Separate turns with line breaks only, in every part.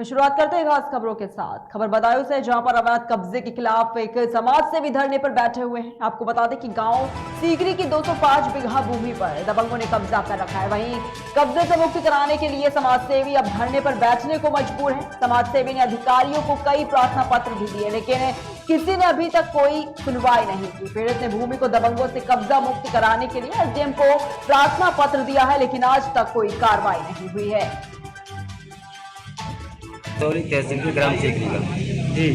शुरुआत करते हैं खास खबरों के साथ। खबर बदायूं से, जहां पर अवैध कब्जे के खिलाफ एक समाज सेवी धरने पर बैठे हुए हैं। आपको बता दें कि गांव सीकरी की 205 बीघा भूमि पर दबंगों ने कब्जा कर रखा है। वहीं कब्जे से मुक्ति कराने के लिए समाज सेवी अब धरने पर बैठने को मजबूर है। समाज सेवी ने अधिकारियों को कई प्रार्थना पत्र भी दिए, लेकिन किसी ने अभी तक कोई सुनवाई नहीं की। पीड़ित ने भूमि को दबंगों से कब्जा मुक्त कराने के लिए एसडीएम को प्रार्थना पत्र दिया है, लेकिन आज तक कोई कार्रवाई नहीं हुई है।
तहसील के ग्राम सीकरी का
जी,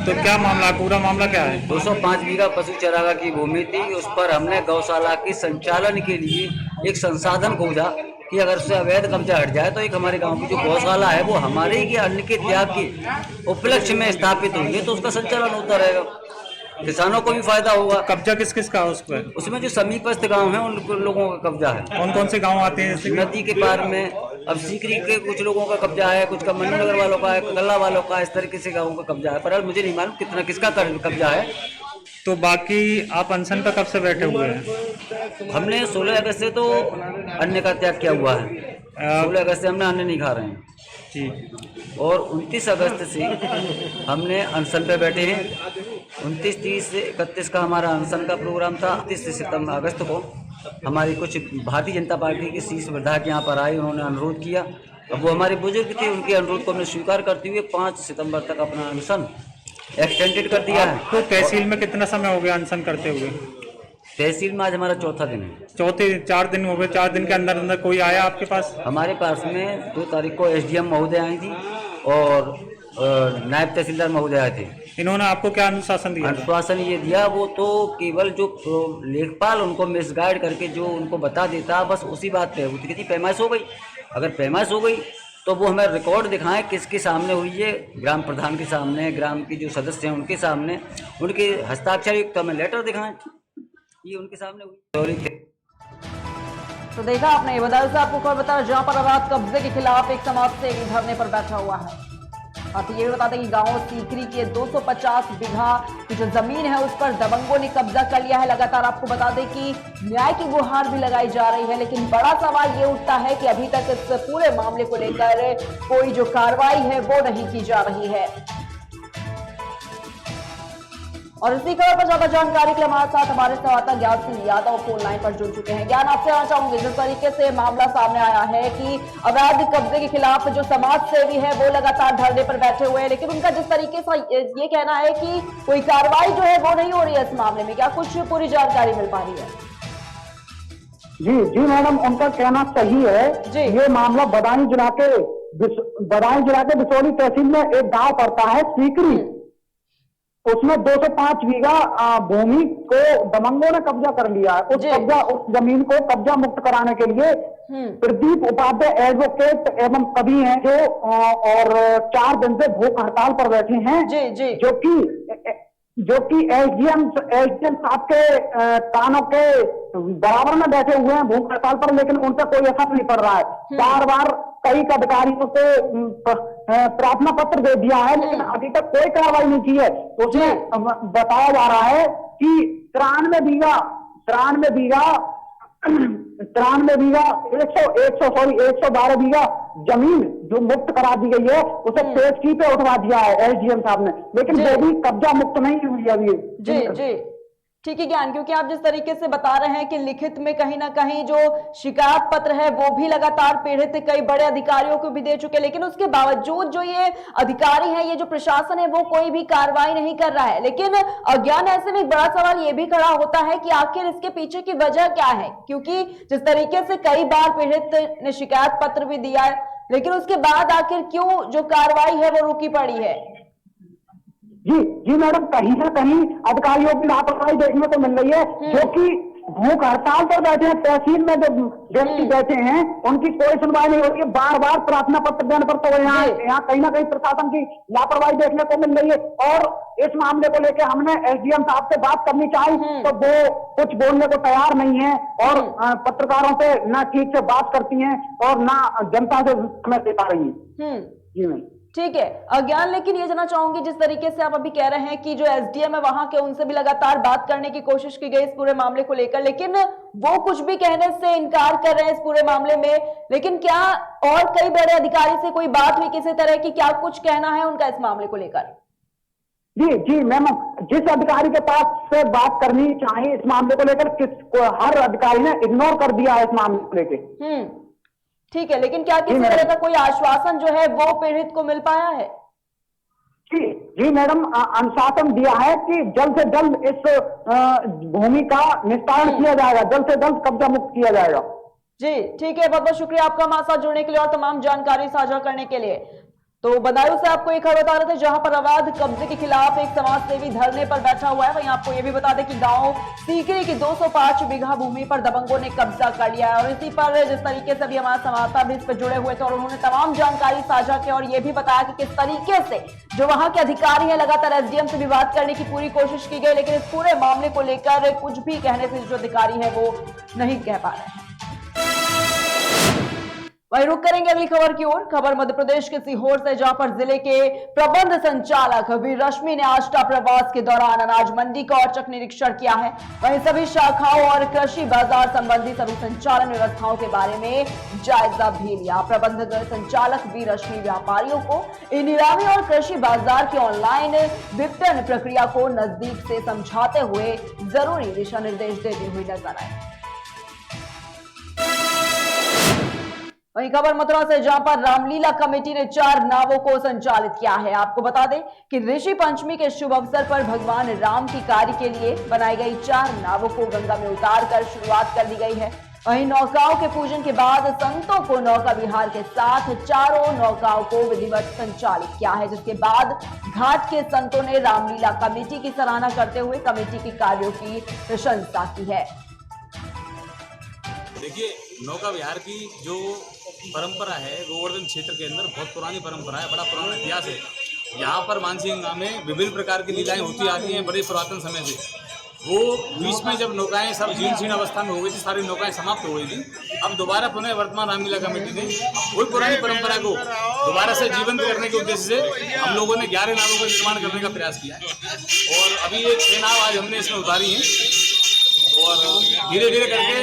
तो क्या मामला, पूरा मामला क्या है?
205 बीघा पशु चारागाह की भूमि थी। उस पर हमने गौशाला के संचालन के लिए एक संसाधन खोजा कि अगर उससे अवैध कब्जा हट जाए तो एक हमारे गांव की जो गौशाला है वो हमारे ही अन्न के त्याग के उपलक्ष्य में स्थापित हुई है, तो उसका संचालन होता रहेगा, किसानों को भी फायदा होगा।
कब्जा किस किस का उस पर?
उसमें जो समीपस्थ गांव है उन लोगों का कब्जा है।
कौन कौन से गांव आते हैं? जैसे
नदी के पार में अब सीकरी के कुछ लोगों का कब्जा है, कुछ का मन्नू नगर वालों का है, गल्ला वालों का, इस तरीके से गाँवों का कब्जा है। पर मुझे नहीं मालूम कितना किसका कब्जा है।
तो बाकी आप अनशन पर कब से बैठे हुए हैं?
हमने 16 अगस्त से तो अन्न का त्याग किया हुआ है। 16 अगस्त से हमने अन्न नहीं खा रहे हैं
जी,
और 29 अगस्त से हमने अनशन पे बैठे हैं। 29, 30 से 31 का हमारा अनशन का प्रोग्राम था। 30 सितंबर अगस्त को हमारी कुछ भारतीय जनता पार्टी के शीर्ष विधायक यहाँ पर आए, उन्होंने अनुरोध किया। अब वो हमारे बुजुर्ग थे, उनके अनुरोध को हमने स्वीकार करते हुए 5 सितंबर तक अपना अनशन एक्सटेंडेड कर दिया है।
तो तहसील में कितना समय हो गया अनशन करते हुए?
तहसील में आज हमारा चौथा दिन है।
चौथे 4 दिन हो गए। 4 दिन के अंदर अंदर कोई आया आपके पास?
हमारे पास में 2 तारीख को एसडीएम महोदय आई थी और नायब तहसीलदार महोदय आए थे।
इन्होंने आपको क्या अनुशासन दिया?
आश्वासन ये दिया, वो तो केवल जो लेखपाल उनको मिसगाइड करके जो उनको बता देता, बस उसी बात पे होती थी। पैमाइश हो गई, अगर पैमाइश हो गई तो वो हमें रिकॉर्ड दिखाएं किसके सामने हुई है, ग्राम प्रधान के सामने, ग्राम की जो सदस्य हैं उनके सामने, उनके हस्ताक्षर युक्त हमें लेटर दिखाएं, ये उनके सामने हुई।
तो देखा आपने, ये बदायूं से आपको खबर बता, जहां पर अवैध कब्जे के खिलाफ एक समाज सेवी धरने पर बैठा हुआ है। साथ ही ये भी बता दें कि गांव सीकरी के 250 बीघा की जो जमीन है उस पर दबंगों ने कब्जा कर लिया है। लगातार आपको बता दें कि न्याय की गुहार भी लगाई जा रही है, लेकिन बड़ा सवाल ये उठता है कि अभी तक इस पूरे मामले को लेकर कोई जो कार्रवाई है वो नहीं की जा रही है। और इसी खबर पर ज्यादा जानकारी के लिए हमारे साथ हमारे संवाददाता ज्ञान सिंह यादव फोन लाइन पर जुड़ चुके हैं। ज्ञान, आपसे आना चाहूंगी, जिस तरीके से मामला सामने आया है कि अवैध कब्जे के खिलाफ जो समाज सेवी है वो लगातार धरने पर बैठे हुए हैं, लेकिन उनका जिस तरीके से ये कहना है कि कोई कार्रवाई जो है वो नहीं हो रही है इस मामले में, क्या कुछ पूरी जानकारी मिल पा रही है?
जी मैडम, उनका कहना सही है जी। ये मामला बदायूं जिला के बिचौली तहसील में एक गांव पड़ता है सीकरी, उसमें 205 बीघा भूमि को दबंगों ने कब्जा कर लिया है। उस जमीन को कब्जा मुक्त कराने के लिए प्रदीप उपाध्याय एडवोकेट एवं कवि हैं और 4 दिन से भूख हड़ताल पर बैठे हैं जी। जो कि एसडीएम साहब के कानों के बराबर में बैठे हुए हैं भूख हड़ताल पर, लेकिन उन पर कोई असर नहीं पड़ रहा है। बार बार कई अधिकारियों से प्रार्थना पत्र दे दिया है, लेकिन अभी तक कोई कार्रवाई नहीं की है। उसमें बताया जा रहा है कि 93 बीघा 112 बीघा जमीन जो मुक्त करा दी गई है उसे पेशगी पे उठवा दिया है एसडीएम साहब ने, लेकिन वो भी कब्जा मुक्त नहीं हुई अभी।
जी ठीक है ज्ञान, क्योंकि आप जिस तरीके से बता रहे हैं कि लिखित में कहीं ना कहीं जो शिकायत पत्र है वो भी लगातार पीड़ित कई बड़े अधिकारियों को भी दे चुके, लेकिन उसके बावजूद जो ये अधिकारी है, ये जो प्रशासन है, वो कोई भी कार्रवाई नहीं कर रहा है। लेकिन अज्ञान, ऐसे में एक बड़ा सवाल ये भी खड़ा होता है कि आखिर इसके पीछे की वजह क्या है, क्योंकि जिस तरीके से कई बार पीड़ित ने शिकायत पत्र भी दिया है, लेकिन उसके बाद आखिर क्यों जो कार्रवाई है वो रुकी पड़ी है?
जी मैडम, कहीं ना कहीं अधिकारियों की लापरवाही देखने को मिल रही है, जो कि भूख हड़ताल पर बैठे हैं। तहसील में जो व्यक्ति बैठे हैं उनकी कोई सुनवाई नहीं होती है। बार बार प्रार्थना पत्र देने पर तो यहाँ कहीं ना कहीं प्रशासन की लापरवाही देखने को मिल रही है। और इस मामले को लेकर हमने एसडीएम साहब से बात करनी चाहिए तो वो कुछ बोलने को तैयार नहीं है और पत्रकारों से ना ठीक से बात करती हैं और ना जनता से समय दे पा रही है। जी मैम।
ठीक है अज्ञान, लेकिन ये जानना चाहूंगी जिस तरीके से आप अभी कह रहे हैं कि जो एसडीएम है वहां के उनसे भी लगातार बात करने की कोशिश की गई इस पूरे मामले को लेकर, लेकिन वो कुछ भी कहने से इनकार कर रहे हैं इस पूरे मामले में। लेकिन क्या और कई बड़े अधिकारी से कोई बात हुई किसी तरह की, क्या कुछ कहना है उनका इस मामले को लेकर?
जी मैम, जिस अधिकारी के पास से बात करनी चाहिए इस मामले को लेकर हर अधिकारी ने इग्नोर कर दिया है इस मामले को लेकर।
ठीक है, लेकिन क्या किसी तरह का कोई आश्वासन जो है वो पीड़ित को मिल पाया है?
जी मैडम, अनुशासन दिया है कि जल्द से जल्द इस भूमि का निस्तारण किया जाएगा, जल्द से जल्द कब्जा मुक्त किया जाएगा।
जी ठीक है, बहुत बहुत शुक्रिया आपका हमारे साथ जुड़ने के लिए और तमाम जानकारी साझा करने के लिए। तो बदायूं से आपको एक खबर बता रहे थे जहां पर अवैध कब्जे के खिलाफ एक समाजसेवी धरने पर बैठा हुआ है। वहीं आपको यह भी बता दें कि गांव सीकरी की 205 बीघा भूमि पर दबंगों ने कब्जा कर लिया है और इसी पर जिस तरीके से भी हमारे संवाददाता भी इस पर जुड़े हुए थे और उन्होंने तमाम जानकारी साझा की और यह भी बताया कि किस तरीके से जो वहां के अधिकारी हैं लगातार एसडीएम से भी बात करने की पूरी कोशिश की गई, लेकिन इस पूरे मामले को लेकर कुछ भी कहने से जो अधिकारी है वो नहीं कह पा रहे हैं। वहीं रुक करेंगे अगली खबर की ओर। खबर मध्य प्रदेश के सीहोर से, जहां पर जिले के प्रबंध संचालक वीर रश्मि ने आष्टा प्रवास के दौरान अनाज मंडी का औचक निरीक्षण किया है। वहीं सभी शाखाओं और कृषि बाजार संबंधी सभी संचालन व्यवस्थाओं के बारे में जायजा भी लिया। प्रबंध संचालक वीर रश्मि व्यापारियों को इन नीलामी और कृषि बाजार की ऑनलाइन विपणन प्रक्रिया को नजदीक से समझाते हुए जरूरी दिशा निर्देश देते हुए नजर आए। वहीं खबर मथुरा से, जहां पर रामलीला कमेटी ने 4 नावों को संचालित किया है। आपको बता दें कि ऋषि पंचमी के शुभ अवसर पर भगवान राम की कार्य के लिए बनाई गई 4 नावों को गंगा में उतारकर शुरुआत कर दी गई है। वहीं नौकाओं के पूजन के बाद संतों को नौका विहार के साथ चारों नौकाओं को विधिवत संचालित किया है, जिसके बाद घाट के संतों ने रामलीला कमेटी की सराहना करते हुए कमेटी के कार्यों की प्रशंसा की है।
देखिए, नौका विहार की जो परंपरा है गोवर्धन क्षेत्र के अंदर बहुत पुरानी परंपरा है, बड़ा पुराना इतिहास है। यहाँ पर मानसी गंगा में विभिन्न प्रकार की लीलाएं होती आ रही हैं बड़े पुरातन समय से। वो बीच में जब नौकाएं सब जीर्ण शीर्ण अवस्था में हो गई थी, सारी नौकाएं समाप्त हो गई थी। अब दोबारा पुनः वर्तमान रामलीला कमेटी ने वही पुरानी परंपरा को दोबारा से जीवंत करने के उद्देश्य से हम लोगों ने 11 नावों का निर्माण करने का प्रयास किया है और अभी ये 6 नाव आज हमने इसमें उतारी हैं और धीरे धीरे करके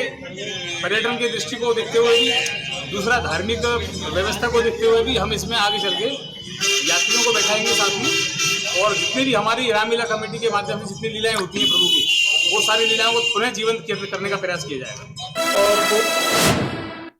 पर्यटन की दृष्टि को देखते हुए भी, दूसरा धार्मिक व्यवस्था को देखते हुए भी हम इसमें आगे चल के यात्रियों को बैठाएंगे साथ में और जितनी भी हमारी रामलीला कमेटी के माध्यम से जितनी लीलाएं होती हैं प्रभु की, वो सारी लीलाओं को पुनः जीवंत करने का प्रयास किया जाएगा।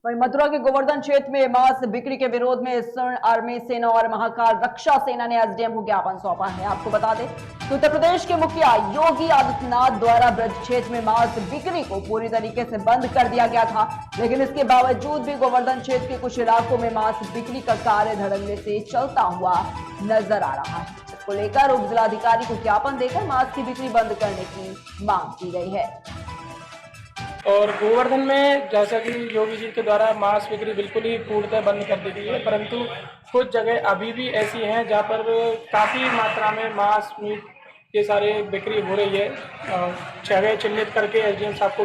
वहीं मथुरा के गोवर्धन क्षेत्र में मांस बिक्री के विरोध में स्वर्ण आर्मी सेना और महाकाल रक्षा सेना ने एसडीएम को ज्ञापन सौंपा है। आपको बता दें कि उत्तर प्रदेश के मुखिया योगी आदित्यनाथ द्वारा ब्रज क्षेत्र में मांस बिक्री को पूरी तरीके से बंद कर दिया गया था, लेकिन इसके बावजूद भी गोवर्धन क्षेत्र के कुछ इलाकों में मांस बिक्री का कार्य धड़ल्ले से चलता हुआ नजर आ रहा है, जिसको लेकर उप जिलाधिकारी को ज्ञापन देकर मांस की बिक्री बंद करने की मांग की गई है।
और गोवर्धन में जैसा कि योगी जी के द्वारा मांस बिक्री बिल्कुल ही पूर्णतः बंद कर दी गई है, परंतु कुछ जगह अभी भी ऐसी हैं जहां पर काफ़ी मात्रा में मांस मीट के सारे बिक्री हो रही है। जगह चिन्हित करके एसडीएम साहब को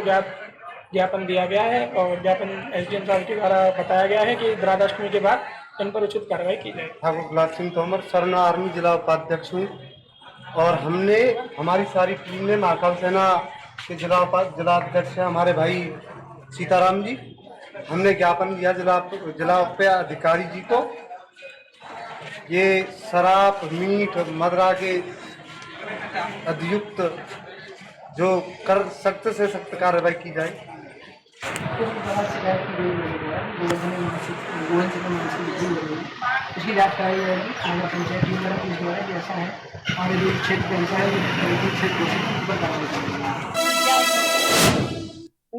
ज्ञापन दिया गया है और ज्ञापन एसडीएम साहब के द्वारा बताया गया है कि राधाष्टमी के बाद इन पर उचित कार्रवाई की जाए।
ठाकुर गुलाब सिंह तोमर, स्वर्ण आर्मी जिला उपाध्यक्ष हूँ और हमारी सारी टीम ने महाकाल सेना के जिलाध्यक्ष हैं हमारे भाई सीताराम जी, हमने ज्ञापन दिया जिला अधिकारी जी को। ये शराब मीट मदिरा के अधियुक्त जो कर सख्त से सख्त कार्रवाई की जाए।
इसकी जांच कराई जाएगी। नगर पंचायत टीम द्वारा पुलिस द्वारा जैसा है हमारे जो क्षेत्र के अनुसार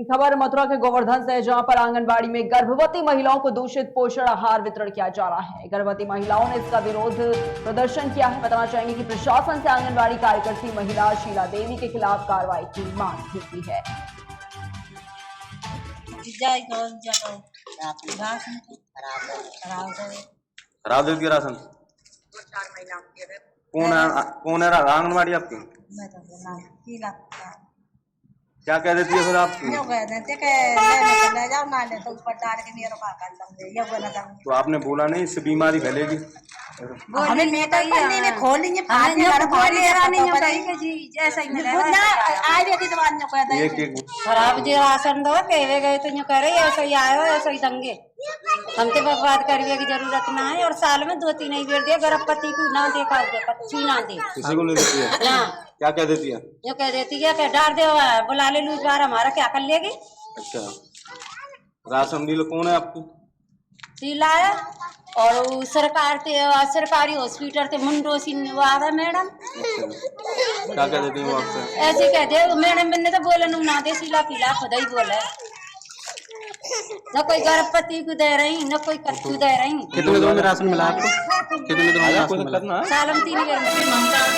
खबर मथुरा के गोवर्धन से, जहां पर आंगनबाड़ी में गर्भवती महिलाओं को दूषित पोषण आहार वितरण किया जा रहा है। गर्भवती महिलाओं ने इसका विरोध प्रदर्शन किया है। बताना चाहेंगे कि प्रशासन से आंगनबाड़ी कार्यकर्ती महिला शीला देवी के खिलाफ कार्रवाई की मांग भी की है।
खराब दूध की राशन कौन है आंगनबाड़ी आपकी? क्या कह देती है फिर आप? तो आपने बोला नहीं इससे बीमारी फैलेगी?
खराब जी राशन दो कहवे गए तो यूँ करे ऐसा ही आयो ऐसा ही दंगे हम तो बर्बाद करने की जरूरत ना है। और साल में 2-3 ही बेर दे गर्भवती को ना देखा कच्ची ना दे
किसी को नहीं देती है?
ना
क्या कह देती है?
यो कह देती है कि डाल दे बुला ले लूज बार हमारा क्या कर लेगी।
अच्छा, राशन डीलर कौन है आपकी?
सीला है और वो सरकारी हॉस्पिटल से मुंडोसी निवाग है मैडम।
अच्छा, क्या कह देती है वो आपसे?
ऐसे कहते मैडम बिन्ने तो बोले ना दे सीला पीला खुदा ही बोले न कोई गर्भवती को दे रही न कोई कच्चू दे रही।
कितने दिनों में राशन मिला आपको? कितने दिनों में राशन मिला?
साल में 3 बार।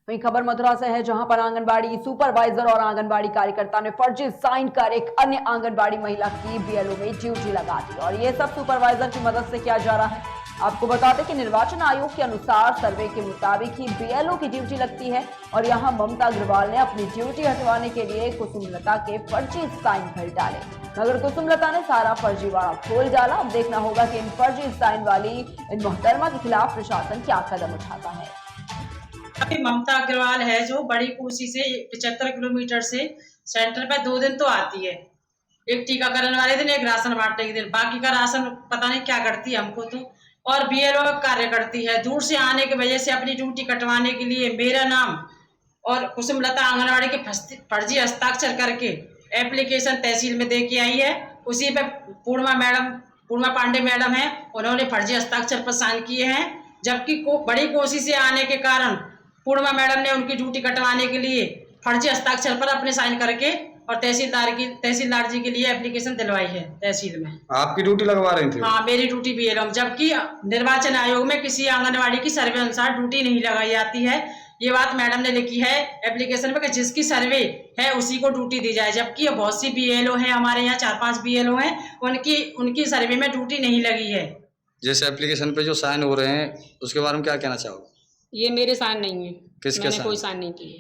वहीं खबर मथुरा से है, जहां पर आंगनबाड़ी सुपरवाइजर और आंगनबाड़ी कार्यकर्ता ने फर्जी साइन कर एक अन्य आंगनबाड़ी महिला की बीएलओ में ड्यूटी लगा दी और ये सब सुपरवाइजर की मदद से किया जा रहा है। आपको बता दें कि निर्वाचन आयोग के अनुसार सर्वे के मुताबिक ही बीएलओ की ड्यूटी लगती है और यहां ममता अग्रवाल ने अपनी ड्यूटी हटवाने के लिए कुसुमलता के फर्जी साइन भर डाले, मगर कुसुमलता ने सारा फर्जीवाड़ा खोल डाला। अब देखना होगा कि इन फर्जी साइन वाली इन मोहतरमा के खिलाफ प्रशासन क्या कदम उठाता है।
ममता अग्रवाल है जो बड़ी कोसी से 75 किलोमीटर से सेंटर पे 2 दिन तो आती है, एक टीकाकरण वाले दिन एक राशन बांटने के दिन, बाकी का राशन पता नहीं क्या करती है हमको तो। और बीएलओ कार्य करती है, दूर से आने की वजह से अपनी ड्यूटी कटवाने के लिए मेरा नाम और कुसुमलता आंगनवाड़ी के फर्जी हस्ताक्षर करके एप्लीकेशन तहसील में दे के आई है। उसी पे पूर्णिमा पांडे मैडम है, उन्होंने फर्जी हस्ताक्षर पर साइन किए हैं, जबकि बड़ी कोसी से आने के कारण पूर्णिमा मैडम ने उनकी ड्यूटी कटवाने के लिए फर्जी हस्ताक्षर पर अपने साइन करके और तहसीलदार जी के लिए एप्लीकेशन दिलवाई है तहसील में।
आपकी ड्यूटी लगवा रही थी?
हाँ, मेरी ड्यूटी बीएलओ, जबकि निर्वाचन आयोग में किसी आंगनवाड़ी की सर्वे अनुसार ड्यूटी नहीं लगाई जाती है। ये बात मैडम ने लिखी है एप्लीकेशन में कि जिसकी सर्वे है उसी को ड्यूटी दी जाए, जबकि बहुत सी बीएलओ है हमारे यहाँ, 4-5 बीएलओ हैं, उनकी सर्वे में ड्यूटी नहीं लगी है।
जैसे एप्लीकेशन पे जो साइन हो रहे हैं उसके बारे में क्या कहना चाहोगे?
ये मेरे साइन नहीं है,
मैंने
कोई साइन नहीं किए,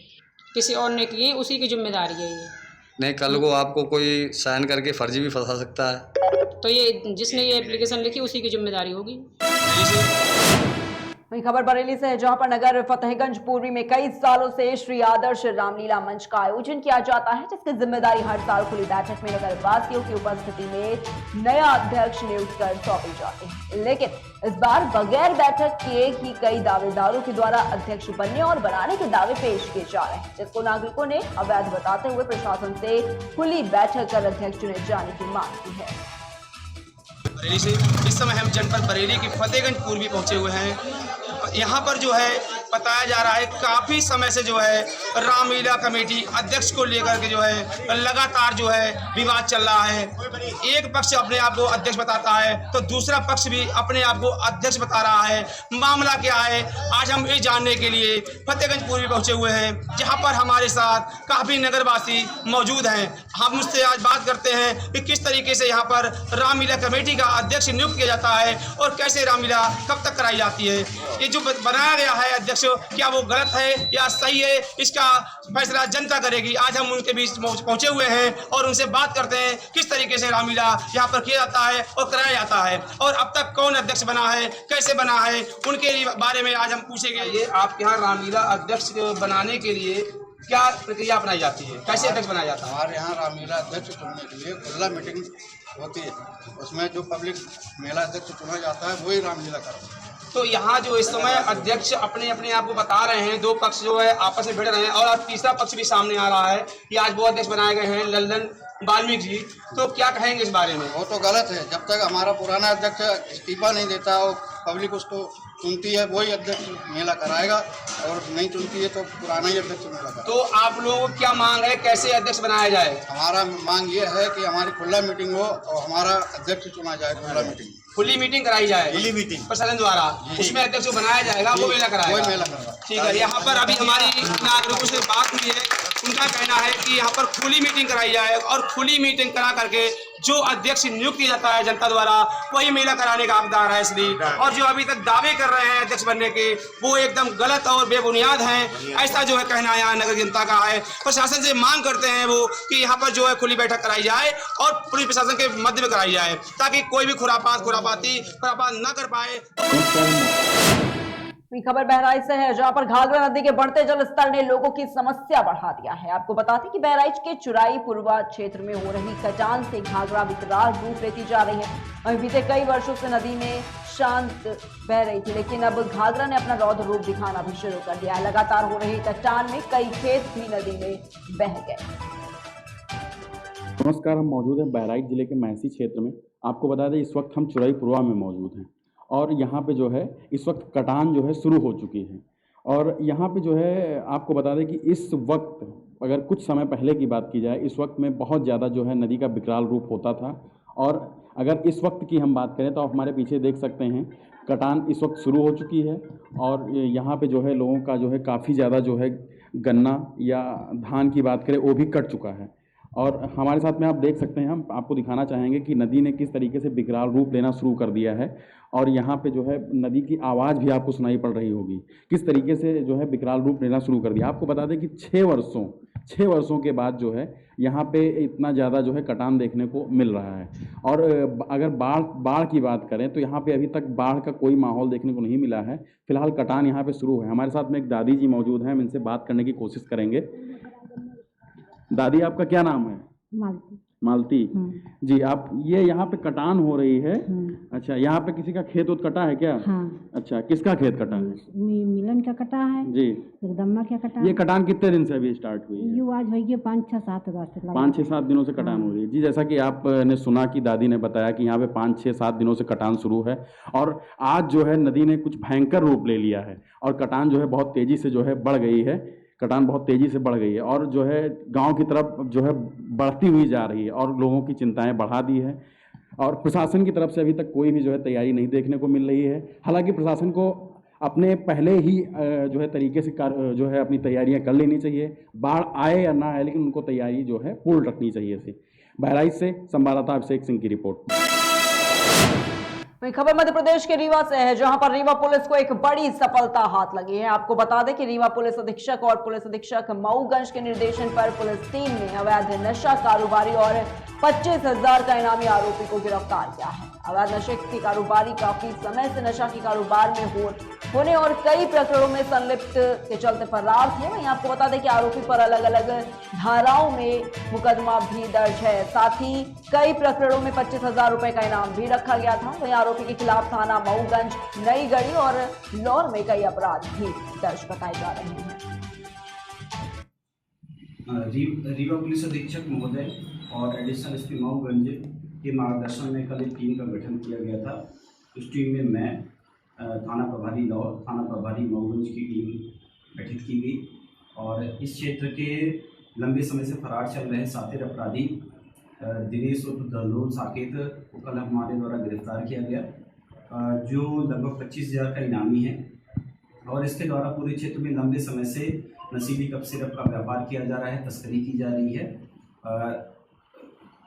किसी और ने किए, उसी की जिम्मेदारी है ये।
नहीं, कल को आपको कोई साइन करके फर्जी भी फंसा सकता है,
तो ये जिसने ये एप्लीकेशन लिखी उसी की जिम्मेदारी होगी।
वहीं खबर बरेली से है, जहां पर नगर फतेहगंज पूर्वी में कई सालों से श्री आदर्श रामलीला मंच का आयोजन किया जाता है, जिसकी जिम्मेदारी हर साल खुली बैठक में नगर वासियों की उपस्थिति में नया अध्यक्ष नियुक्त कर सौंपी जाती है। लेकिन इस बार बगैर बैठक किए ही कई दावेदारों के द्वारा अध्यक्ष बनने और बनाने के दावे पेश किए जा रहे हैं, जिसको नागरिकों ने अवैध बताते हुए प्रशासन से खुली बैठक कर अध्यक्ष चुने जाने की मांग की है।
बरेली से इस समय हम जनपद बरेली के फतेहगंज पूर्वी पहुंचे हुए हैं। यहाँ पर जो है बताया जा रहा है काफ़ी समय से जो है रामलीला कमेटी अध्यक्ष को लेकर के जो है लगातार जो है विवाद चल रहा है। एक पक्ष अपने आप को अध्यक्ष बताता है तो दूसरा पक्ष भी अपने आप को अध्यक्ष बता रहा है। मामला क्या है, आज हम ये जानने के लिए फतेहगंज पूर्वी पहुंचे हुए हैं, जहां पर हमारे साथ काफ़ी नगरवासी मौजूद हैं। हम उससे आज बात करते हैं कि किस तरीके से यहाँ पर रामलीला कमेटी का अध्यक्ष नियुक्त किया जाता है और कैसे रामलीला कब तक कराई जाती है। ये जो बनाया गया है अध्यक्ष, क्या वो गलत है या सही है, इसका फैसला जनता करेगी। आज हम उनके बीच पहुंचे हुए हैं और उनसे बात करते हैं किस तरीके से रामलीला यहाँ पर किया जाता है और कराया जाता है और अब तक कौन अध्यक्ष बना है, कैसे बना है, उनके बारे में आज हम पूछेंगे। ये आपके यहाँ रामलीला अध्यक्ष बनाने के लिए क्या प्रक्रिया अपनाई जाती है, कैसे अध्यक्ष बनाया जाता है?
हमारे यहाँ रामलीला अध्यक्ष चुनने के लिए खुला मीटिंग होती है, उसमें जो पब्लिक मेला अध्यक्ष चुना जाता है वही रामलीला करता है।
तो यहाँ जो इस समय अध्यक्ष अपने आप को बता रहे हैं, दो पक्ष जो है आपस में भिड़ रहे हैं और अब तीसरा पक्ष भी सामने आ रहा है कि आज वो अध्यक्ष बनाए गए हैं लल्लन वाल्मीकि जी, तो क्या कहेंगे इस बारे में?
वो तो गलत है, जब तक हमारा पुराना अध्यक्ष इस्तीफा नहीं देता और पब्लिक उसको चुनती है वही अध्यक्ष मेला कराएगा और नहीं चुनती है तो पुराना ही अध्यक्ष मेला कराएगा।
तो आप लोगों की क्या मांग है, कैसे अध्यक्ष बनाया जाए?
हमारा मांग ये है कि हमारी खुला मीटिंग हो और हमारा अध्यक्ष चुना जाए।
खुली मीटिंग कराई जाए, खुली मीटिंग प्रशासन द्वारा, उसमें अध्यक्ष बनाया जाएगा, वो मेला कराएगा। ठीक है, यहाँ पर अभी हमारी नागरिकों से बात हुई है, उनका कहना है कि यहाँ पर खुली मीटिंग कराई जाए और खुली मीटिंग करा करके जो अध्यक्ष नियुक्त किया जाता है जनता द्वारा वही मेला कराने का हकदार है इसलिए, और जो अभी तक दावे कर रहे हैं अध्यक्ष बनने के वो एकदम गलत और बेबुनियाद हैं, ऐसा जो है कहना यहाँ नगर जनता का है। प्रशासन से मांग करते हैं वो कि यहाँ पर जो है खुली बैठक कराई जाए और पुलिस प्रशासन के मध्य में कराई जाए ताकि कोई भी खुरापात न कर पाए।
खबर बहराइच से है, जहां पर घाघरा नदी के बढ़ते जल स्तर ने लोगों की समस्या बढ़ा दिया है। आपको बता दें कि बहराइच के चुराई पूर्वा क्षेत्र में हो रही कटान से घाघरा विकराल रूप लेती जा रही है। वहीं बीते कई वर्षों से नदी में शांत बह रही थी, लेकिन अब घाघरा ने अपना रौद्र रूप दिखाना भी शुरू कर दिया है। लगातार हो रही कटान में कई खेत भी नदी में बह गए।
नमस्कार, हम मौजूद हैं बहराइच जिले के महसी क्षेत्र में। आपको बता दें इस वक्त हम चुराई पूर्वा में मौजूद हैं और यहाँ पे जो है इस वक्त कटान जो है शुरू हो चुकी है। और यहाँ पे जो है आपको बता दें कि इस वक्त अगर कुछ समय पहले की बात की जाए, इस वक्त में बहुत ज़्यादा जो है नदी का विकराल रूप होता था। और अगर इस वक्त की हम बात करें तो आप हमारे पीछे देख सकते हैं कटान इस वक्त शुरू हो चुकी है और यहाँ पे जो है लोगों का जो है काफ़ी ज़्यादा जो है गन्ना या धान की बात करें वो भी कट चुका है। और हमारे साथ में आप देख सकते हैं, हम आपको दिखाना चाहेंगे कि नदी ने किस तरीके से विकराल रूप लेना शुरू कर दिया है। और यहाँ पे जो है नदी की आवाज़ भी आपको सुनाई पड़ रही होगी, किस तरीके से जो है विकराल रूप लेना शुरू कर दिया। आपको बता दें कि 6 वर्षों के बाद जो है यहाँ पे इतना ज़्यादा जो है कटान देखने को मिल रहा है। और अगर बाढ़ की बात करें तो यहाँ पे अभी तक बाढ़ का कोई माहौल देखने को नहीं मिला है। फिलहाल कटान यहाँ पे शुरू है। हमारे साथ में एक दादी जी मौजूद हैं, हम इनसे बात करने की कोशिश करेंगे। दादी, आपका क्या नाम है? मालती जी। आप ये यहाँ पे कटान हो रही है। अच्छा, यहाँ पे किसी का खेत कटा है क्या?
हाँ।
अच्छा, किसका खेत कटा है?
मिलन का कटा है
जी।
जगदम्बा क्या कटा है।
ये कटान कितने दिन से अभी स्टार्ट हुई है?
ये आज होगी 5-6-7
दिनों से कटान हो रही है जी। जैसा कि आपने सुना कि दादी ने बताया कि यहाँ पे 5-6-7 दिनों से कटान शुरू है और आज जो है नदी ने कुछ भयंकर रूप ले लिया है और कटान जो है बहुत तेजी से जो है बढ़ गई है। कटान बहुत तेज़ी से बढ़ गई है और जो है गांव की तरफ जो है बढ़ती हुई जा रही है और लोगों की चिंताएं बढ़ा दी है। और प्रशासन की तरफ से अभी तक कोई भी जो है तैयारी नहीं देखने को मिल रही है। हालांकि प्रशासन को अपने पहले ही जो है तरीके से जो है अपनी तैयारियां कर लेनी चाहिए, बाढ़ आए या ना आए, लेकिन उनको तैयारी जो है पूर्ण रखनी चाहिए थी। बहराइच से संवाददाता अभिषेक सिंह की रिपोर्ट।
वहीं खबर मध्य प्रदेश के रीवा से है, जहां पर रीवा पुलिस को एक बड़ी सफलता हाथ लगी है। आपको बता दें कि रीवा पुलिस अधीक्षक और पुलिस अधीक्षक मऊगंज के निर्देशन पर पुलिस टीम ने अवैध नशा कारोबारी और 25,000 का इनामी आरोपी को गिरफ्तार किया है। अवैध नशे की कारोबारी काफी समय से नशा के कारोबार में होने और कई प्रकरणों में संलिप्त के चलते फरार थे। वहीं आपको बता दें कि आरोपी पर अलग अलग धाराओं में मुकदमा भी दर्ज है। साथ ही कई प्रकरणों में 25,000 रुपए का इनाम भी रखा गया था। वहीं आरोपी के खिलाफ थाना मऊगंज, नई गढ़ी और लौर में कई अपराध भी दर्ज बताए जा रहे हैं।
रीवा पुलिस अधीक्षक महोदय और एडिशनल एसपी मऊगंज के मार्गदर्शन में कल एक टीम का गठन किया गया था। उस टीम में मैं, थाना प्रभारी लौर, थाना प्रभारी मऊगंज की टीम गठित की गई और इस क्षेत्र के लंबे समय से फरार चल रहे सातिर अपराधी दिनेश उर्फ दहलोल साकेत को कल हमारे द्वारा गिरफ्तार किया गया, जो लगभग 25,000 का इनामी है। और इसके द्वारा पूरे क्षेत्र में लंबे समय से नशीली कप सिरप का व्यापार किया जा रहा है, तस्करी की जा रही है।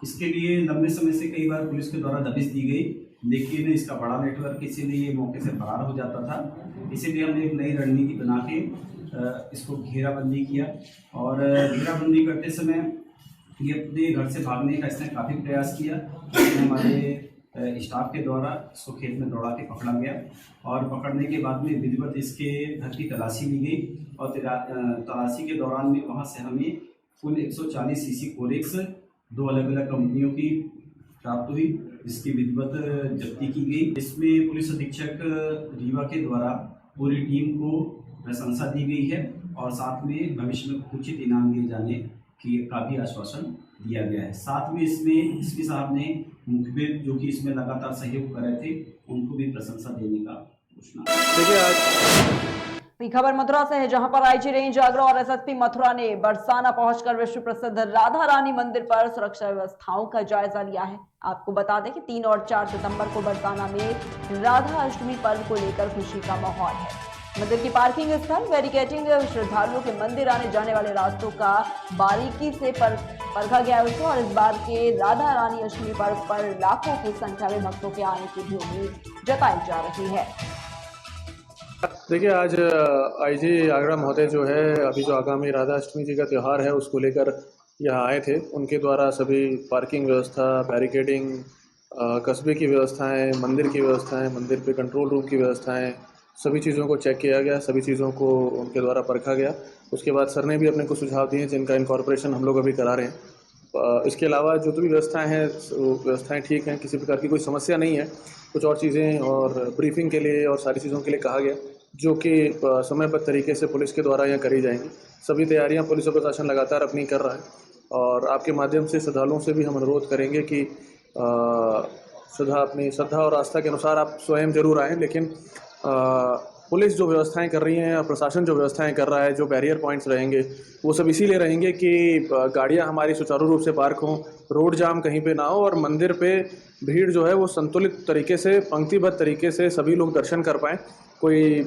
इसके लिए लंबे समय से कई बार पुलिस के द्वारा दबिश दी गई, लेकिन इसका बड़ा नेटवर्क, इसीलिए ये मौके से फरार हो जाता था। इसीलिए हमने एक नई रणनीति बना के इसको घेराबंदी किया और घेराबंदी करते समय ये अपने घर से भागने का इसने काफ़ी प्रयास किया, लेकिन हमारे स्टाफ के द्वारा इसको खेत में दौड़ा के पकड़ा गया और पकड़ने के बाद में विधिवत इसके घर की तलाशी ली गई और तलाशी के दौरान में वहाँ से हमें कुल 140 सीसी कोरेक्स 2 अलग अलग कंपनियों की प्राप्त हुई, जिसकी विधिवत जब्ती की गई। इसमें पुलिस अधीक्षक रीवा के द्वारा पूरी टीम को प्रशंसा दी गई है और साथ में भविष्य में उचित इनाम दिए जाने का भी आश्वासन दिया गया है। साथ में इसमें एसपी साहब ने मुखबिर जो कि इसमें लगातार सहयोग कर रहे थे, उनको भी प्रशंसा देने का घोषणा।
खबर मथुरा से है, जहां पर आईजी रेंज आगरा और एसएसपी मथुरा ने बरसाना पहुंचकर विश्व प्रसिद्ध राधा रानी मंदिर पर सुरक्षा व्यवस्थाओं का जायजा लिया है। आपको बता दें कि 3 और 4 सितंबर को बरसाना में राधा अष्टमी पर्व को लेकर खुशी का माहौल है। मंदिर की पार्किंग स्थल, बैरिकेडिंग, श्रद्धालुओं के मंदिर आने जाने वाले रास्तों का बारीकी से परखा गया है और इस बार के राधा रानी अष्टमी पर्व पर लाखों की संख्या में भक्तों के आने की भी उम्मीद जताई जा रही है।
देखिए, आज आईजी आगरा महोदय जो है, अभी जो आगामी राधा अष्टमी जी का त्यौहार है उसको लेकर यहाँ आए थे। उनके द्वारा सभी पार्किंग व्यवस्था, बैरिकेडिंग, कस्बे की व्यवस्थाएं, मंदिर की व्यवस्थाएं, मंदिर पे कंट्रोल रूम की व्यवस्थाएं, सभी चीज़ों को चेक किया गया, सभी चीज़ों को उनके द्वारा परखा गया। उसके बाद सर ने भी अपने कुछ सुझाव दिए जिनका इनकॉर्पोरेशन हम लोग अभी करा रहे हैं। इसके अलावा जो भी व्यवस्थाएं हैं, व्यवस्थाएं ठीक हैं, किसी प्रकार की कोई समस्या नहीं है। कुछ और चीज़ें और ब्रीफिंग के लिए और सारी चीज़ों के लिए कहा गया, जो कि समयबद्ध तरीके से पुलिस के द्वारा यहाँ करी जाएंगी। सभी तैयारियां पुलिस और प्रशासन लगातार अपनी कर रहा है और आपके माध्यम से श्रद्धालुओं से भी हम अनुरोध करेंगे कि अपनी श्रद्धा और आस्था के अनुसार आप स्वयं जरूर आएँ, लेकिन पुलिस जो व्यवस्थाएं कर रही हैं और प्रशासन जो व्यवस्थाएं कर रहा है, जो बैरियर पॉइंट्स रहेंगे वो सब इसीलिए रहेंगे कि गाड़ियां हमारी सुचारू रूप से पार्क हों, रोड जाम कहीं पे ना हो और मंदिर पे भीड़ जो है वो संतुलित तरीके से, पंक्तिबद्ध तरीके से सभी लोग दर्शन कर पाएँ, कोई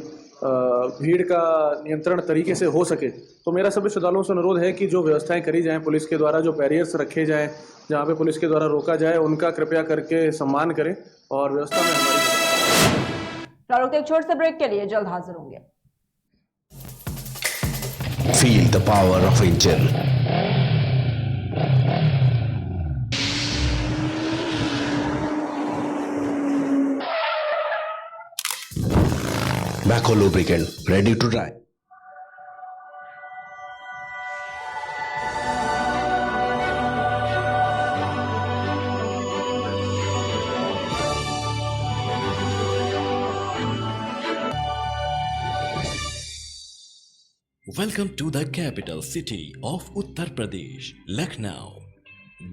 भीड़ का नियंत्रण तरीके से हो सके। तो मेरा सभी श्रद्धालुओं से अनुरोध है कि जो व्यवस्थाएं करी जाएं पुलिस के द्वारा, जो बैरियर्स रखे जाएं, जहां पे पुलिस के द्वारा रोका जाए, उनका कृपया करके सम्मान करें और व्यवस्था में हमारी।
एक छोटे से ब्रेक के लिए जल्द हाजिर होंगे।
Feel the power of Angel. Baco lubricant, ready to dry.
Welcome to the capital city of Uttar Pradesh, Lucknow.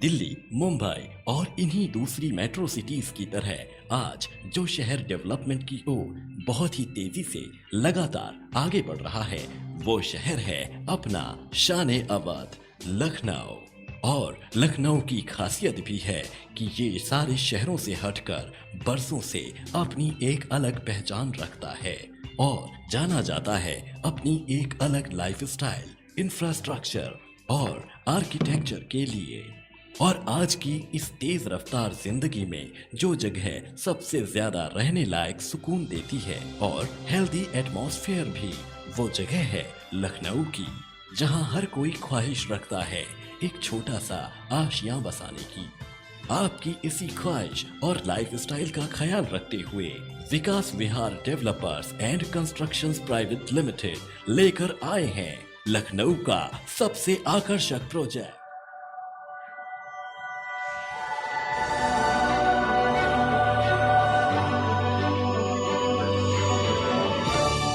Delhi, Mumbai और इन्हीं दूसरी मेट्रो सिटीज की तरह आज जो शहर डेवलपमेंट की ओर बहुत ही तेजी से लगातार आगे बढ़ रहा है, वो शहर है अपना शान अवध लखनऊ। और लखनऊ की खासियत भी है कि ये सारे शहरों से हटकर बरसों से अपनी एक अलग पहचान रखता है और जाना जाता है अपनी एक अलग लाइफस्टाइल, इंफ्रास्ट्रक्चर और आर्किटेक्चर के लिए। और आज की इस तेज रफ्तार जिंदगी में जो जगह सबसे ज्यादा रहने लायक सुकून देती है और हेल्दी एटमॉस्फेयर भी, वो जगह है लखनऊ की, जहां हर कोई ख्वाहिश रखता है एक छोटा सा आशियां बसाने की। आपकी इसी ख्वाहिश और लाइफस्टाइल का ख्याल रखते हुए Vikas Vihar developers and constructions private limited लेकर आए हैं लखनऊ का सबसे आकर्षक प्रोजेक्ट